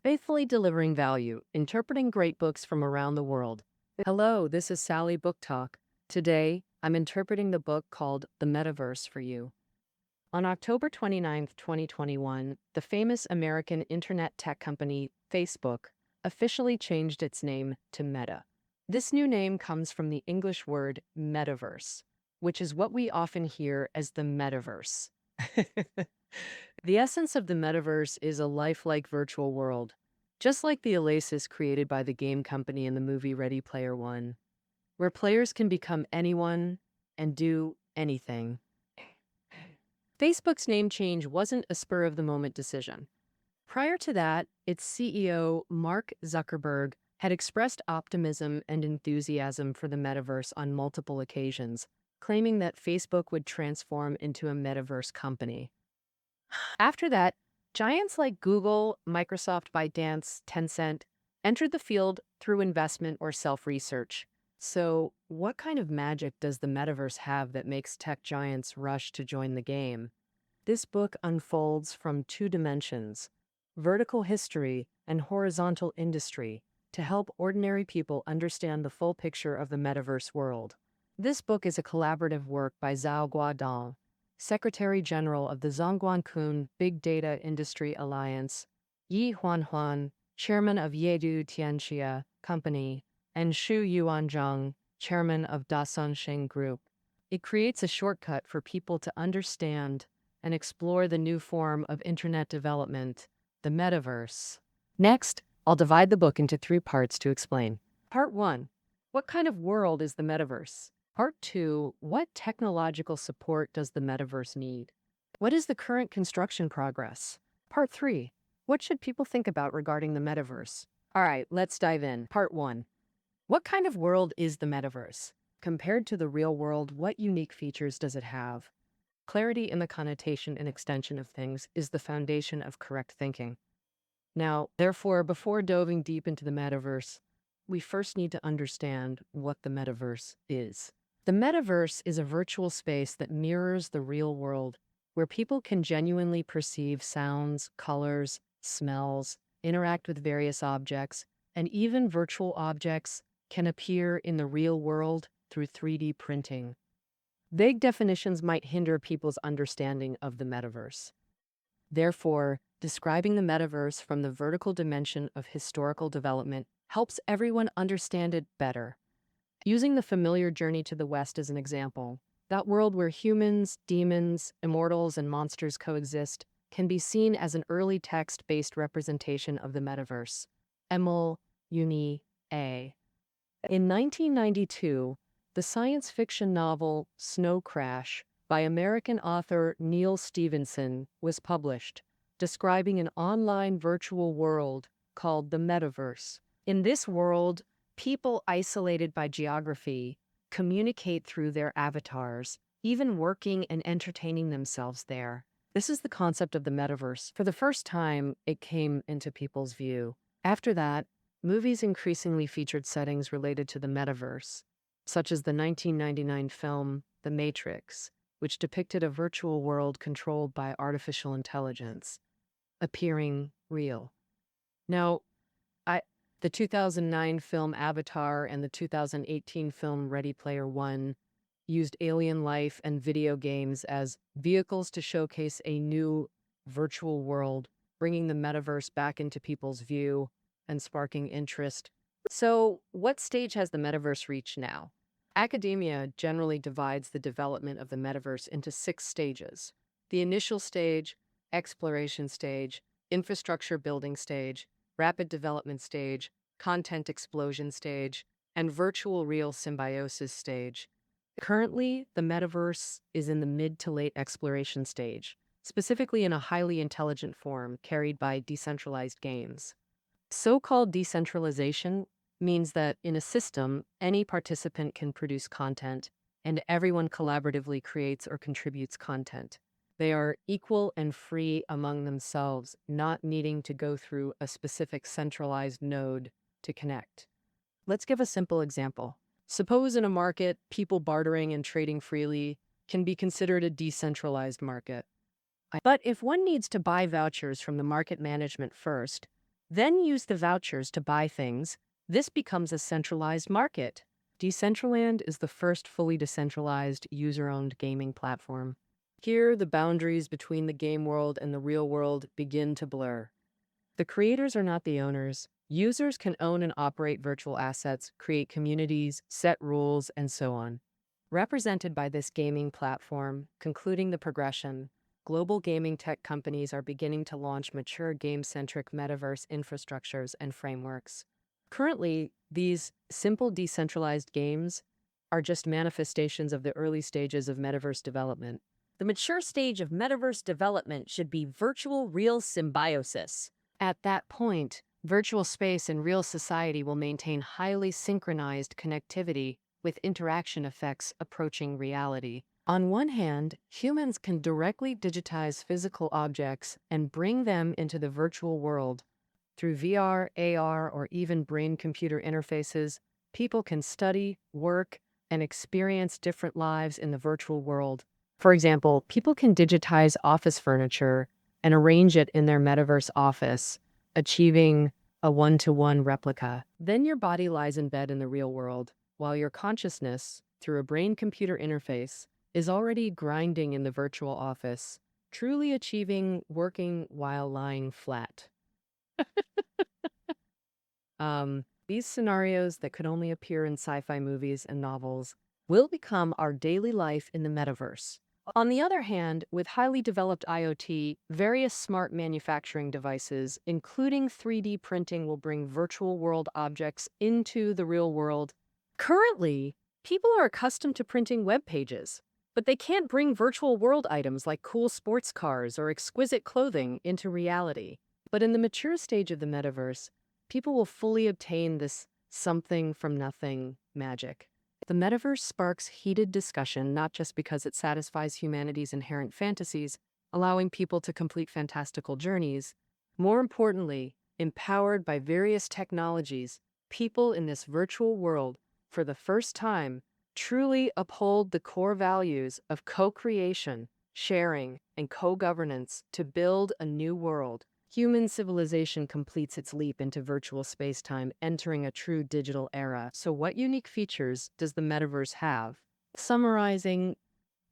faithfully delivering value, interpreting great books from around the world. Hello, this is Sally Book Talk. Today, I'm interpreting the book called The Metaverse for you. On October 29th, 2021, the famous American internet tech company Facebook officially changed its name to Meta. This new name comes from the English word metaverse, which is what we often hear as the metaverse. The essence of the metaverse is a lifelike virtual world, just like the oasis created by the game company in the movie Ready Player One, where players can become anyone and do anything. Facebook's name change wasn't a spur of the moment decision. Prior to that, its CEO, Mark Zuckerberg, had expressed optimism and enthusiasm for the metaverse on multiple occasions, claiming that Facebook would transform into a metaverse company. After that, giants like Google, Microsoft, ByteDance, Tencent entered the field through investment or self-research. So, what kind of magic does the metaverse have that makes tech giants rush to join the game? This book unfolds from two dimensions, vertical history and horizontal industry, to help ordinary people understand the full picture of the metaverse world. This book is a collaborative work by Zhao Guodong, Secretary General of the Zhongguancun Big Data Industry Alliance, Yi Huanhuan, Chairman of Yedu Tianxia Company, and Xu Yuanzhang, Chairman of Dasonsheng Group. It creates a shortcut for people to understand and explore the new form of internet development, the metaverse. Next, I'll divide the book into three parts to explain. Part 1. What kind of world is the metaverse? Part 2. What technological support does the metaverse need? What is the current construction progress? Part 3. What should people think about regarding the metaverse? All right, let's dive in. Part 1. What kind of world is the metaverse? Compared to the real world, what unique features does it have? Clarity in the connotation and extension of things is the foundation of correct thinking. Now, therefore, before diving deep into the metaverse, we first need to understand what the metaverse is. The metaverse is a virtual space that mirrors the real world, where people can genuinely perceive sounds, colors, smells, interact with various objects, and even virtual objects can appear in the real world through 3D printing. Vague definitions might hinder people's understanding of the metaverse. Therefore, describing the metaverse from the vertical dimension of historical development helps everyone understand it better. Using the familiar journey to the West as an example, that world where humans, demons, immortals, and monsters coexist can be seen as an early text-based representation of the metaverse. Emil Uni A. In 1992, the science fiction novel Snow Crash by American author Neil Stephenson was published, describing an online virtual world called the Metaverse. In this world, people isolated by geography communicate through their avatars, even working and entertaining themselves there. This is the concept of the metaverse. For the first time, it came into people's view. After that, movies increasingly featured settings related to the metaverse, such as the 1999 film The Matrix, which depicted a virtual world controlled by artificial intelligence, appearing real. Now, the 2009 film Avatar and the 2018 film Ready Player One used alien life and video games as vehicles to showcase a new virtual world, bringing the metaverse back into people's view and sparking interest. So, what stage has the metaverse reached now? Academia generally divides the development of the metaverse into 6 stages: the initial stage, exploration stage, infrastructure building stage, rapid development stage, content explosion stage, and virtual real symbiosis stage. Currently, the metaverse is in the mid to late exploration stage, specifically in a highly intelligent form carried by decentralized games. So-called decentralization means that in a system, any participant can produce content, and everyone collaboratively creates or contributes content. They are equal and free among themselves, not needing to go through a specific centralized node to connect. Let's give a simple example. Suppose in a market, people bartering and trading freely can be considered a decentralized market. But if one needs to buy vouchers from the market management first, then use the vouchers to buy things. This becomes a centralized market. Decentraland is the first fully decentralized, user-owned gaming platform. Here, the boundaries between the game world and the real world begin to blur. The creators are not the owners. Users can own and operate virtual assets, create communities, set rules, and so on. Represented by this gaming platform, concluding the progression, global gaming tech companies are beginning to launch mature game-centric metaverse infrastructures and frameworks. Currently, these simple decentralized games are just manifestations of the early stages of metaverse development. The mature stage of metaverse development should be virtual real symbiosis. At that point, virtual space and real society will maintain highly synchronized connectivity with interaction effects approaching reality. On one hand, humans can directly digitize physical objects and bring them into the virtual world. Through VR, AR, or even brain-computer interfaces, people can study, work, and experience different lives in the virtual world. For example, people can digitize office furniture and arrange it in their metaverse office, achieving a one-to-one replica. Then your body lies in bed in the real world, while your consciousness, through a brain-computer interface, is already grinding in the virtual office, truly achieving working while lying flat. These scenarios that could only appear in sci-fi movies and novels will become our daily life in the metaverse. On the other hand, with highly developed IoT, various smart manufacturing devices, including 3D printing, will bring virtual world objects into the real world. Currently, people are accustomed to printing web pages, but they can't bring virtual world items like cool sports cars or exquisite clothing into reality. But in the mature stage of the metaverse, people will fully obtain this something from nothing magic. The metaverse sparks heated discussion not just because it satisfies humanity's inherent fantasies, allowing people to complete fantastical journeys. More importantly, empowered by various technologies, people in this virtual world, for the first time, truly uphold the core values of co-creation, sharing, and co-governance to build a new world. Human civilization completes its leap into virtual space-time, entering a true digital era. So what unique features does the metaverse have? Summarizing,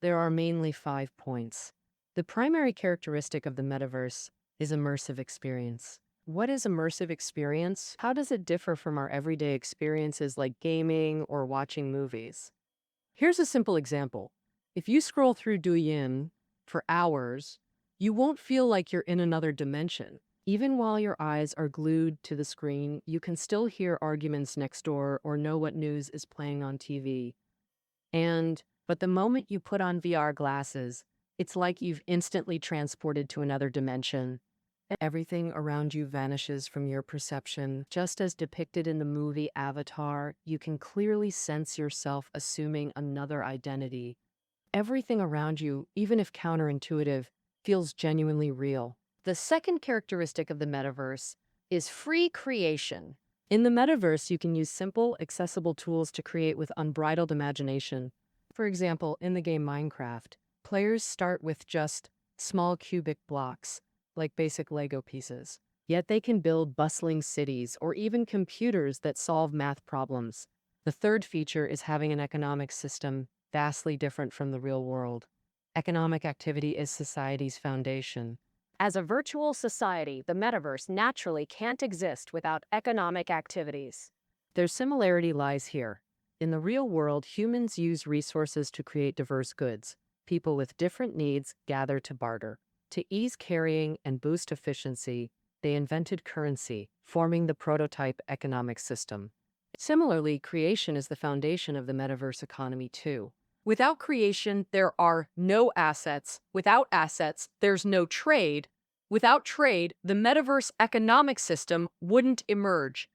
there are mainly 5 points. The primary characteristic of the metaverse is immersive experience. What is immersive experience? How does it differ from our everyday experiences like gaming or watching movies? Here's a simple example. If you scroll through Douyin for hours, you won't feel like you're in another dimension. Even while your eyes are glued to the screen, you can still hear arguments next door or know what news is playing on TV. But the moment you put on VR glasses, it's like you've instantly transported to another dimension. Everything around you vanishes from your perception. Just as depicted in the movie Avatar, you can clearly sense yourself assuming another identity. Everything around you, even if counterintuitive, feels genuinely real. The second characteristic of the metaverse is free creation. In the metaverse, you can use simple, accessible tools to create with unbridled imagination. For example, in the game Minecraft, players start with just small cubic blocks, like basic Lego pieces. Yet they can build bustling cities or even computers that solve math problems. The third feature is having an economic system vastly different from the real world. Economic activity is society's foundation. As a virtual society, the metaverse naturally can't exist without economic activities. Their similarity lies here. In the real world, humans use resources to create diverse goods. People with different needs gather to barter. To ease carrying and boost efficiency, they invented currency, forming the prototype economic system. Similarly, creation is the foundation of the metaverse economy too. Without creation, there are no assets. Without assets, there's no trade. Without trade, the metaverse economic system wouldn't emerge.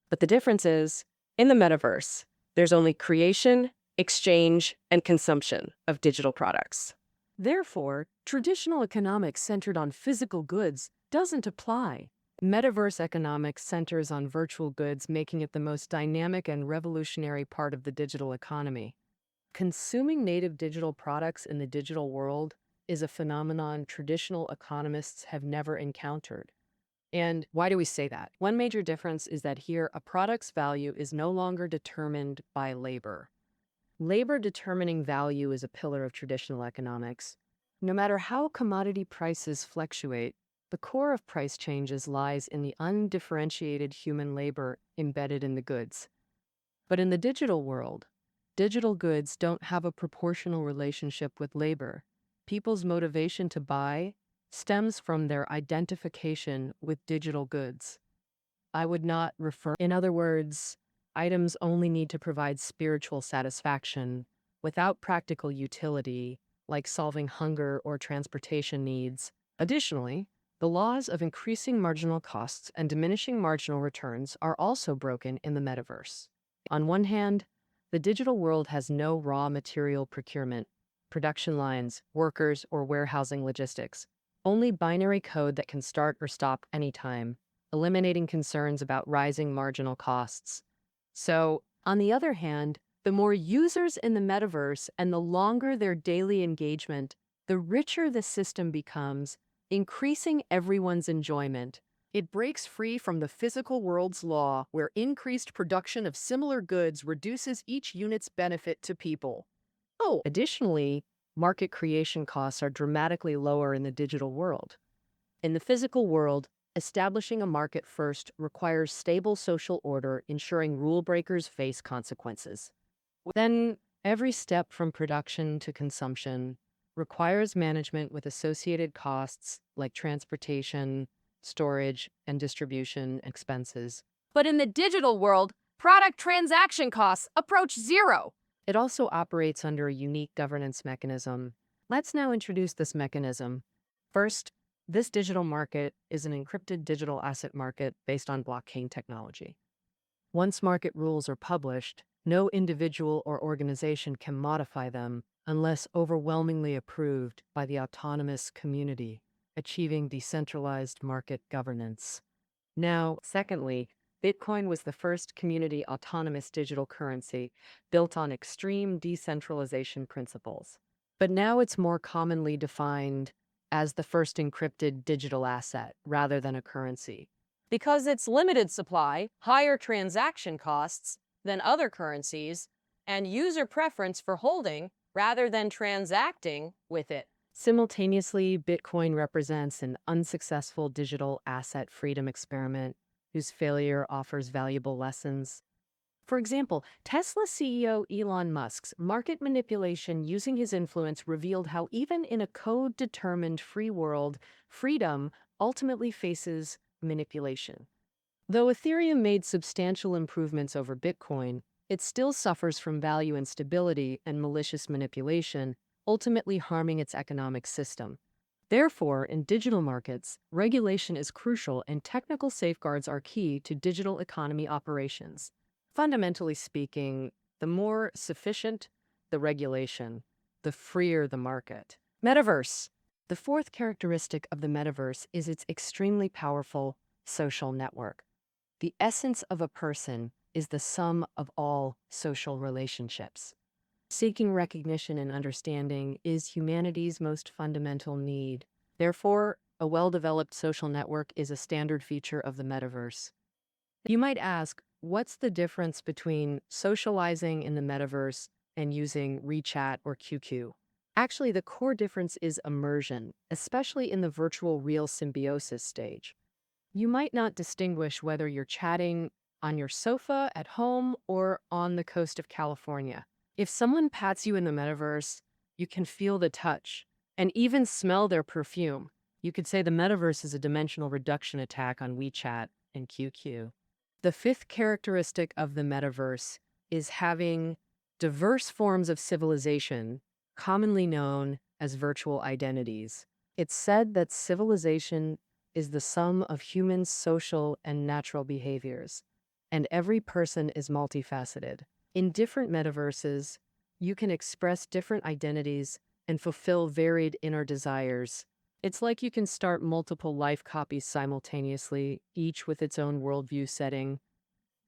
But the difference is, in the metaverse, there's only creation, exchange, and consumption of digital products. Therefore, traditional economics centered on physical goods doesn't apply. Metaverse economics centers on virtual goods, making it the most dynamic and revolutionary part of the digital economy. Consuming native digital products in the digital world is a phenomenon traditional economists have never encountered. And why do we say that? One major difference is that here, a product's value is no longer determined by labor. Labor determining value is a pillar of traditional economics. No matter how commodity prices fluctuate, the core of price changes lies in the undifferentiated human labor embedded in the goods. But in the digital world, digital goods don't have a proportional relationship with labor. People's motivation to buy stems from their identification with digital goods. I would not refer, in other words, items only need to provide spiritual satisfaction without practical utility, like solving hunger or transportation needs. Additionally, the laws of increasing marginal costs and diminishing marginal returns are also broken in the metaverse. On one hand, the digital world has no raw material procurement, production lines, workers, or warehousing logistics, only binary code that can start or stop anytime, eliminating concerns about rising marginal costs. So, on the other hand, the more users in the metaverse and the longer their daily engagement, the richer the system becomes, increasing everyone's enjoyment. It breaks free from the physical world's law, where increased production of similar goods reduces each unit's benefit to people. Additionally, market creation costs are dramatically lower in the digital world. In the physical world, establishing a market first requires stable social order, ensuring rule breakers face consequences. Then, every step from production to consumption requires management with associated costs like transportation, storage, and distribution expenses. But in the digital world, product transaction costs approach zero. It also operates under a unique governance mechanism. Let's now introduce this mechanism. First, this digital market is an encrypted digital asset market based on blockchain technology. Once market rules are published, no individual or organization can modify them unless overwhelmingly approved by the autonomous community, achieving decentralized market governance. Now, secondly, Bitcoin was the first community autonomous digital currency built on extreme decentralization principles. But now it's more commonly defined as the first encrypted digital asset rather than a currency. Because its limited supply, higher transaction costs than other currencies, and user preference for holding rather than transacting with it. Simultaneously, Bitcoin represents an unsuccessful digital asset freedom experiment whose failure offers valuable lessons. For example, Tesla CEO Elon Musk's market manipulation using his influence revealed how even in a code-determined free world, freedom ultimately faces manipulation. Though Ethereum made substantial improvements over Bitcoin, it still suffers from value instability and malicious manipulation, ultimately harming its economic system. Therefore, in digital markets, regulation is crucial and technical safeguards are key to digital economy operations. Fundamentally speaking, the more sufficient the regulation, the freer the market. Metaverse. The fourth characteristic of the metaverse is its extremely powerful social network. The essence of a person is the sum of all social relationships. Seeking recognition and understanding is humanity's most fundamental need. Therefore, a well-developed social network is a standard feature of the metaverse. You might ask, what's the difference between socializing in the metaverse and using WeChat or QQ? Actually, the core difference is immersion, especially in the virtual real symbiosis stage. You might not distinguish whether you're chatting on your sofa at home or on the coast of California. If someone pats you in the metaverse, you can feel the touch and even smell their perfume. You could say the metaverse is a dimensional reduction attack on WeChat and QQ. The fifth characteristic of the metaverse is having diverse forms of civilization, commonly known as virtual identities. It's said that civilization is the sum of human social and natural behaviors, and every person is multifaceted. In different metaverses, you can express different identities and fulfill varied inner desires. It's like you can start multiple life copies simultaneously, each with its own worldview setting.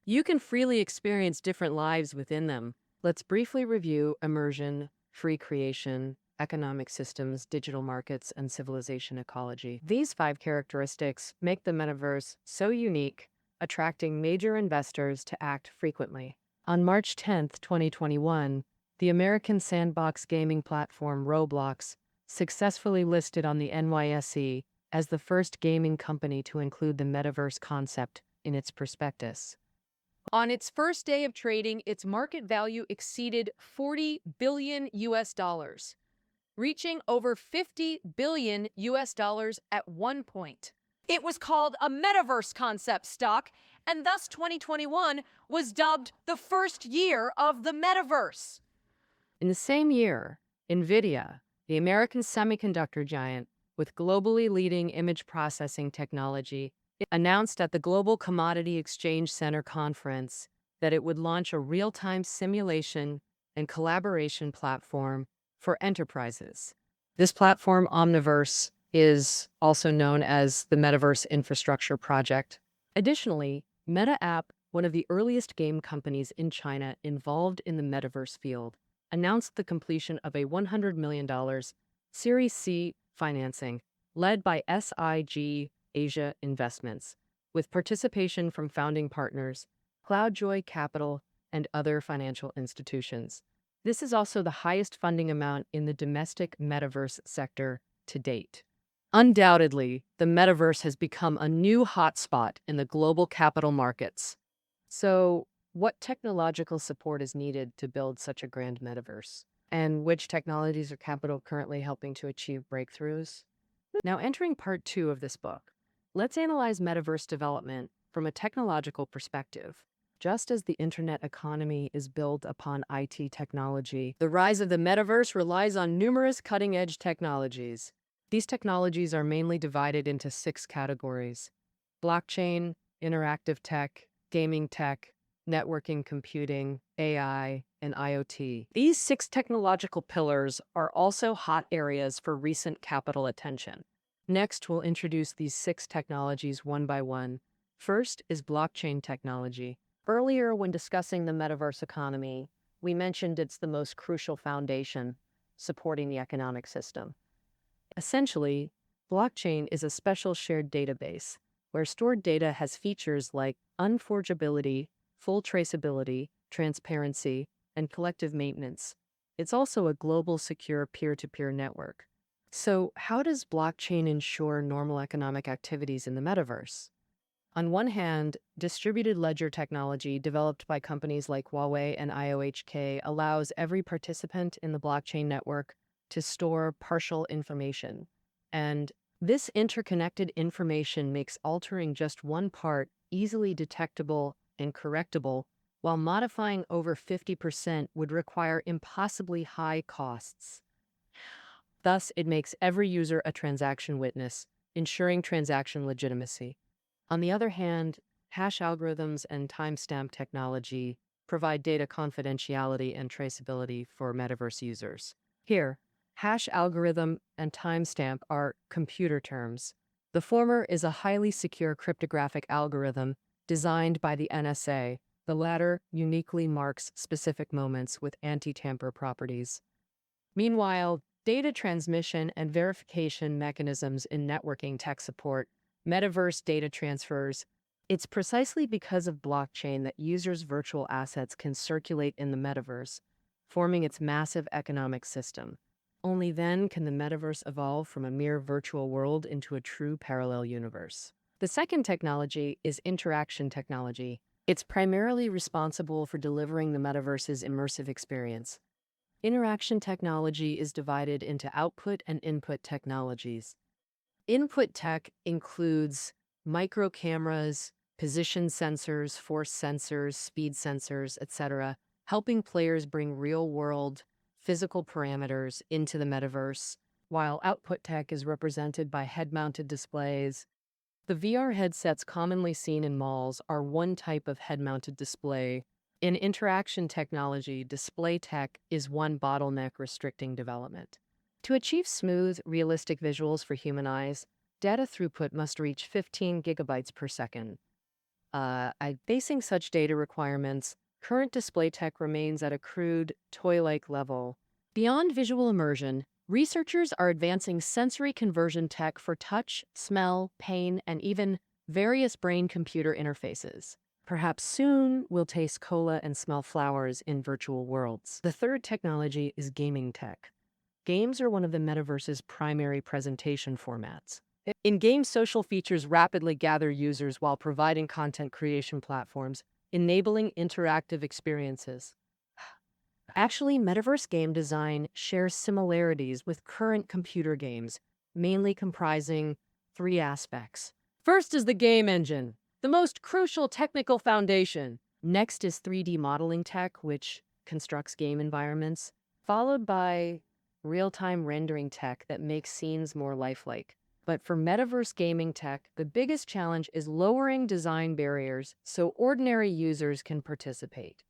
You can freely experience different lives within them. Let's briefly review immersion, free creation, economic systems, digital markets, and civilization ecology. These 5 characteristics make the metaverse so unique, attracting major investors to act frequently. On March 10, 2021, the American sandbox gaming platform Roblox successfully listed on the NYSE as the first gaming company to include the metaverse concept in its prospectus. On its first day of trading, its market value exceeded 40 billion US dollars, reaching over 50 billion US dollars at one point. It was called a Metaverse concept stock, and thus 2021 was dubbed the first year of the Metaverse. In the same year, NVIDIA, the American semiconductor giant with globally leading image processing technology, announced at the Global Commodity Exchange Center conference that it would launch a real-time simulation and collaboration platform for enterprises. This platform, Omniverse, is also known as the Metaverse Infrastructure Project. Additionally, Meta App, one of the earliest game companies in China involved in the metaverse field, announced the completion of a $100 million Series C financing led by SIG Asia Investments, with participation from founding partners, CloudJoy Capital, and other financial institutions. This is also the highest funding amount in the domestic metaverse sector to date. Undoubtedly, the metaverse has become a new hotspot in the global capital markets. So, what technological support is needed to build such a grand metaverse? And which technologies are capital currently helping to achieve breakthroughs? Now, entering part 2 of this book, let's analyze metaverse development from a technological perspective. Just as the internet economy is built upon IT technology, the rise of the metaverse relies on numerous cutting-edge technologies. These technologies are mainly divided into 6 categories: blockchain, interactive tech, gaming tech, networking computing, AI, and IoT. These 6 technological pillars are also hot areas for recent capital attention. Next, we'll introduce these 6 technologies one by one. First is blockchain technology. Earlier, when discussing the metaverse economy, we mentioned it's the most crucial foundation supporting the economic system. Essentially, blockchain is a special shared database where stored data has features like unforgeability, full traceability, transparency, and collective maintenance. It's also a global secure peer-to-peer network. So, how does blockchain ensure normal economic activities in the metaverse? On one hand, distributed ledger technology developed by companies like Huawei and IOHK allows every participant in the blockchain network to store partial information. And this interconnected information makes altering just one part easily detectable and correctable, while modifying over 50% would require impossibly high costs. Thus, it makes every user a transaction witness, ensuring transaction legitimacy. On the other hand, hash algorithms and timestamp technology provide data confidentiality and traceability for metaverse users. Here, hash algorithm and timestamp are computer terms. The former is a highly secure cryptographic algorithm designed by the NSA. The latter uniquely marks specific moments with anti-tamper properties. Meanwhile, data transmission and verification mechanisms in networking tech support metaverse data transfers. It's precisely because of blockchain that users' virtual assets can circulate in the metaverse, forming its massive economic system. Only then can the metaverse evolve from a mere virtual world into a true parallel universe. The second technology is interaction technology. It's primarily responsible for delivering the metaverse's immersive experience. Interaction technology is divided into output and input technologies. Input tech includes micro cameras, position sensors, force sensors, speed sensors, etc., helping players bring real-world physical parameters into the metaverse, while output tech is represented by head-mounted displays. The VR headsets commonly seen in malls are one type of head-mounted display. In interaction technology, display tech is one bottleneck restricting development. To achieve smooth, realistic visuals for human eyes, data throughput must reach 15 gigabytes per second. Facing such data requirements, current display tech remains at a crude, toy-like level. Beyond visual immersion, Researchers are advancing sensory conversion tech for touch, smell, pain, and even various brain-computer interfaces. Perhaps soon we'll taste cola and smell flowers in virtual worlds. The third technology is gaming tech. Games are one of the metaverse's primary presentation formats. In games, social features rapidly gather users while providing content creation platforms, enabling interactive experiences. Actually, metaverse game design shares similarities with current computer games, mainly comprising three aspects. First is the game engine, the most crucial technical foundation. Next is 3D modeling tech, which constructs game environments, followed by real-time rendering tech that makes scenes more lifelike. But for metaverse gaming tech, the biggest challenge is lowering design barriers so ordinary users can participate.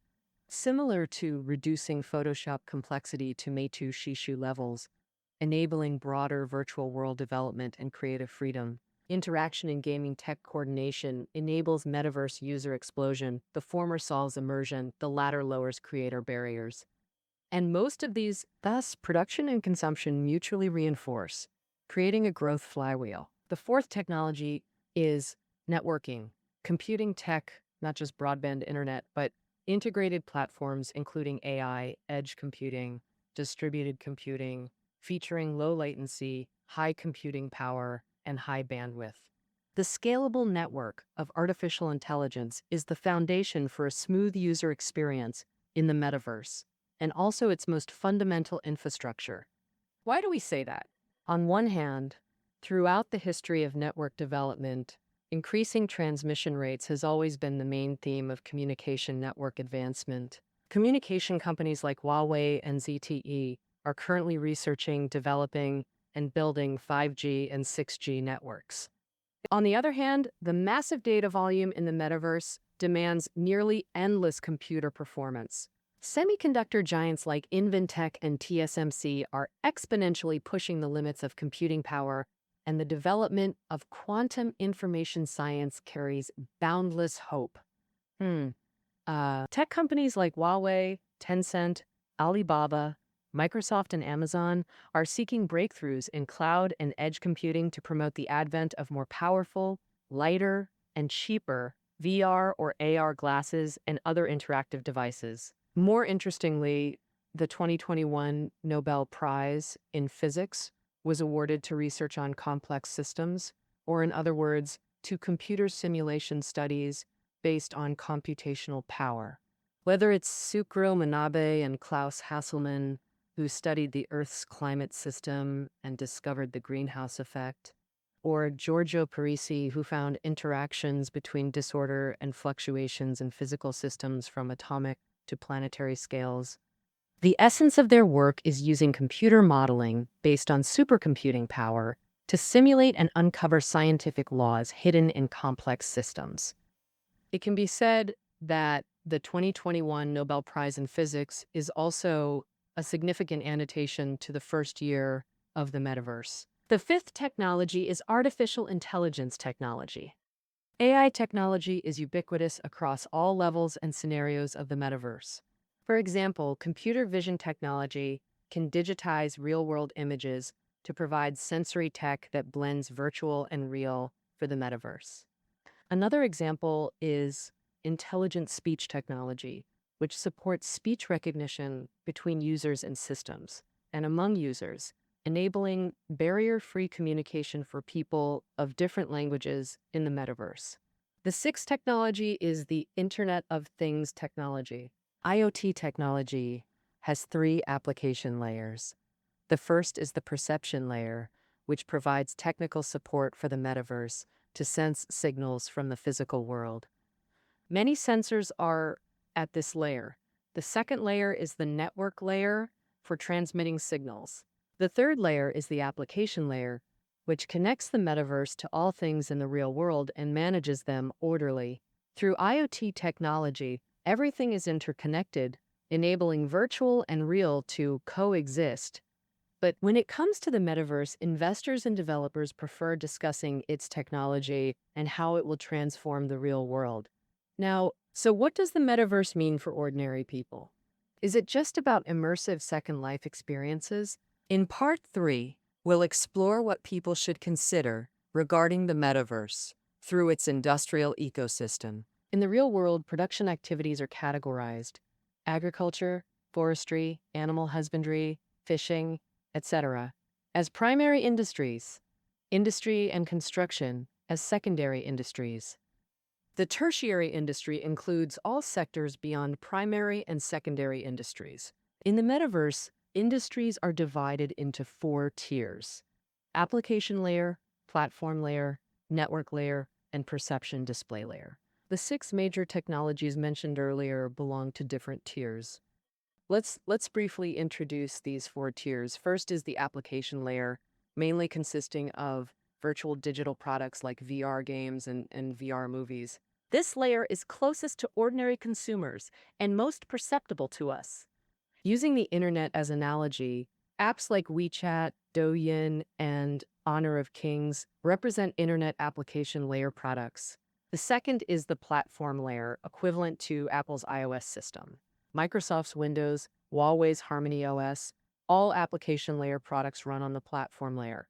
Similar to reducing Photoshop complexity to Meitu Shishu levels, enabling broader virtual world development and creative freedom. Interaction in gaming tech coordination enables metaverse user explosion. The former solves immersion, the latter lowers creator barriers. And most of these, thus, production and consumption mutually reinforce, creating a growth flywheel. The fourth technology is networking, computing tech, not just broadband internet, but integrated platforms including AI, edge computing, distributed computing, featuring low latency, high computing power, and high bandwidth. The scalable network of artificial intelligence is the foundation for a smooth user experience in the metaverse, and also its most fundamental infrastructure. Why do we say that? On one hand, throughout the history of network development, increasing transmission rates has always been the main theme of communication network advancement. Communication companies like Huawei and ZTE are currently researching, developing, and building 5G and 6G networks. On the other hand, the massive data volume in the metaverse demands nearly endless computer performance. Semiconductor giants like Inventec and TSMC are exponentially pushing the limits of computing power, and the development of quantum information science carries boundless hope. Tech companies like Huawei, Tencent, Alibaba, Microsoft, and Amazon are seeking breakthroughs in cloud and edge computing to promote the advent of more powerful, lighter, and cheaper VR or AR glasses and other interactive devices. More interestingly, the 2021 Nobel Prize in Physics was awarded to research on complex systems, or in other words, to computer simulation studies based on computational power. Whether it's Sukro Manabe and Klaus Hasselmann, who studied the Earth's climate system and discovered the greenhouse effect, or Giorgio Parisi, who found interactions between disorder and fluctuations in physical systems from atomic to planetary scales. The essence of their work is using computer modeling based on supercomputing power to simulate and uncover scientific laws hidden in complex systems. It can be said that the 2021 Nobel Prize in Physics is also a significant annotation to the first year of the metaverse. The fifth technology is artificial intelligence technology. AI technology is ubiquitous across all levels and scenarios of the metaverse. For example, computer vision technology can digitize real-world images to provide sensory tech that blends virtual and real for the metaverse. Another example is intelligent speech technology, which supports speech recognition between users and systems, and among users, enabling barrier-free communication for people of different languages in the metaverse. The sixth technology is the Internet of Things technology. IoT technology has three application layers. The first is the perception layer, which provides technical support for the metaverse to sense signals from the physical world. Many sensors are at this layer. The second layer is the network layer for transmitting signals. The third layer is the application layer, which connects the metaverse to all things in the real world and manages them orderly. Through IoT technology, everything is interconnected, enabling virtual and real to coexist. But when it comes to the metaverse, investors and developers prefer discussing its technology and how it will transform the real world. Now, so what does the metaverse mean for ordinary people? Is it just about immersive Second Life experiences? In Part 3, we'll explore what people should consider regarding the metaverse through its industrial ecosystem. In the real world, production activities are categorized: agriculture, forestry, animal husbandry, fishing, etc., as primary industries, industry and construction as secondary industries. The tertiary industry includes all sectors beyond primary and secondary industries. In the metaverse, industries are divided into 4 tiers: application layer, platform layer, network layer, and perception display layer. The 6 major technologies mentioned earlier belong to different tiers. Let's briefly introduce these 4 tiers. First is the application layer, mainly consisting of virtual digital products like VR games and VR movies. This layer is closest to ordinary consumers and most perceptible to us. Using the internet as analogy, apps like WeChat, Douyin, and Honor of Kings represent internet application layer products. The second is the platform layer, equivalent to Apple's iOS system. Microsoft's Windows, Huawei's Harmony OS, all application layer products run on the platform layer.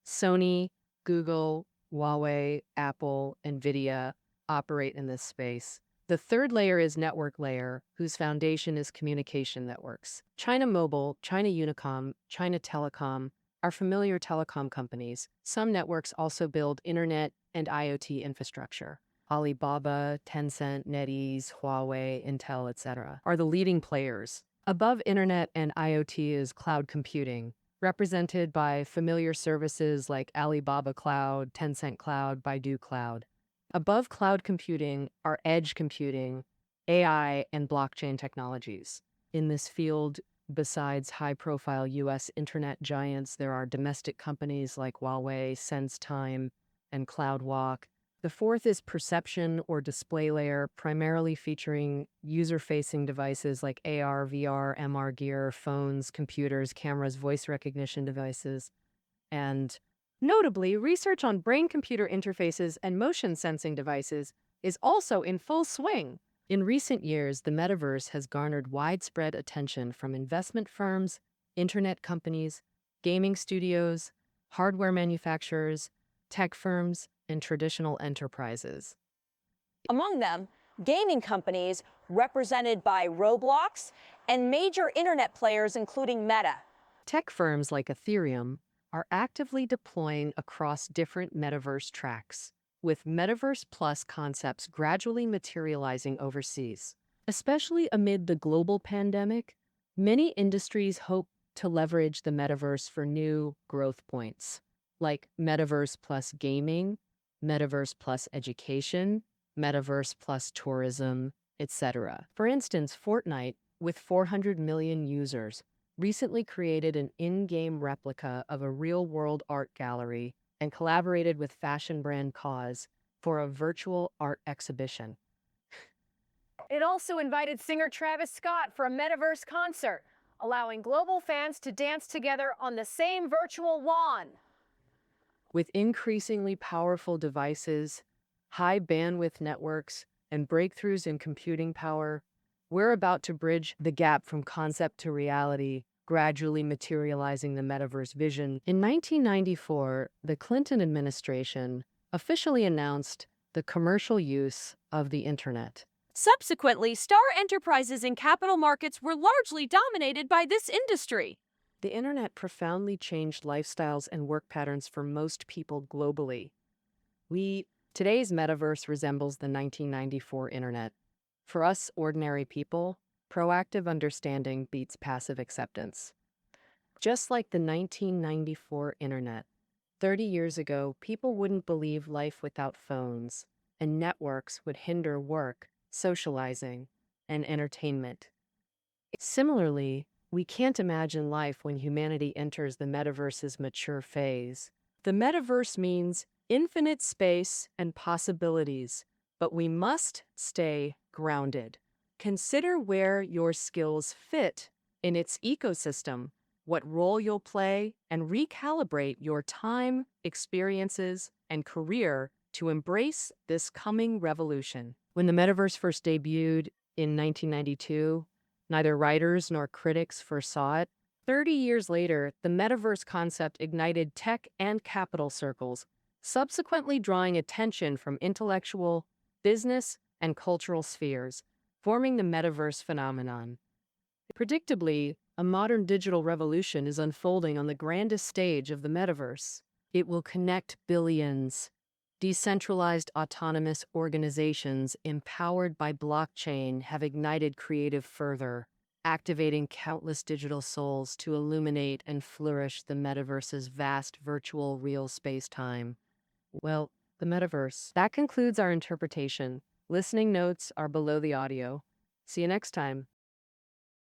Sony, Google, Huawei, Apple, NVIDIA operate in this space. The third layer is network layer, whose foundation is communication networks. China Mobile, China Unicom, China Telecom are familiar telecom companies. Some networks also build internet and IoT infrastructure. Alibaba, Tencent, NetEase, Huawei, Intel, etc. are the leading players. Above internet and IoT is cloud computing, represented by familiar services like Alibaba Cloud, Tencent Cloud, Baidu Cloud. Above cloud computing are edge computing, AI, and blockchain technologies. In this field, besides high-profile U.S. internet giants, there are domestic companies like Huawei, SenseTime, and CloudWalk. The fourth is perception or display layer, primarily featuring user-facing devices like AR, VR, MR gear, phones, computers, cameras, voice recognition devices, and notably, research on brain-computer interfaces and motion sensing devices is also in full swing. In recent years, the metaverse has garnered widespread attention from investment firms, internet companies, gaming studios, hardware manufacturers, tech firms, and traditional enterprises. Among them, gaming companies represented by Roblox and major internet players including Meta. Tech firms like Ethereum are actively deploying across different metaverse tracks, with Metaverse Plus concepts gradually materializing overseas. Especially amid the global pandemic, many industries hope to leverage the metaverse for new growth points, like Metaverse Plus gaming, Metaverse Plus education, Metaverse Plus tourism, etc. For instance, Fortnite, with 400 million users, recently created an in-game replica of a real-world art gallery and collaborated with fashion brand Cause for a virtual art exhibition. It also invited singer Travis Scott for a Metaverse concert, allowing global fans to dance together on the same virtual lawn. With increasingly powerful devices, high bandwidth networks, and breakthroughs in computing power, we're about to bridge the gap from concept to reality, gradually materializing the metaverse vision. In 1994, the Clinton administration officially announced the commercial use of the internet. Subsequently, star enterprises in capital markets were largely dominated by this industry. The internet profoundly changed lifestyles and work patterns for most people globally. Today's metaverse resembles the 1994 internet. For us ordinary people, proactive understanding beats passive acceptance. Just like the 1994 internet, 30 years ago, people wouldn't believe life without phones, and networks would hinder work, socializing, and entertainment. Similarly, we can't imagine life when humanity enters the metaverse's mature phase. The metaverse means infinite space and possibilities, but we must stay grounded. Consider where your skills fit in its ecosystem, what role you'll play, and recalibrate your time, experiences, and career to embrace this coming revolution. When the metaverse first debuted in 1992, neither writers nor critics foresaw it, 30 years later, the metaverse concept ignited tech and capital circles, subsequently drawing attention from intellectual, business, and cultural spheres, forming the metaverse phenomenon. Predictably, a modern digital revolution is unfolding on the grandest stage of the metaverse. It will connect billions. Decentralized autonomous organizations empowered by blockchain have ignited creative fervor, activating countless digital souls to illuminate and flourish the metaverse's vast virtual real space-time. Well, the metaverse. That concludes our interpretation. Listening notes are below the audio. See you next time.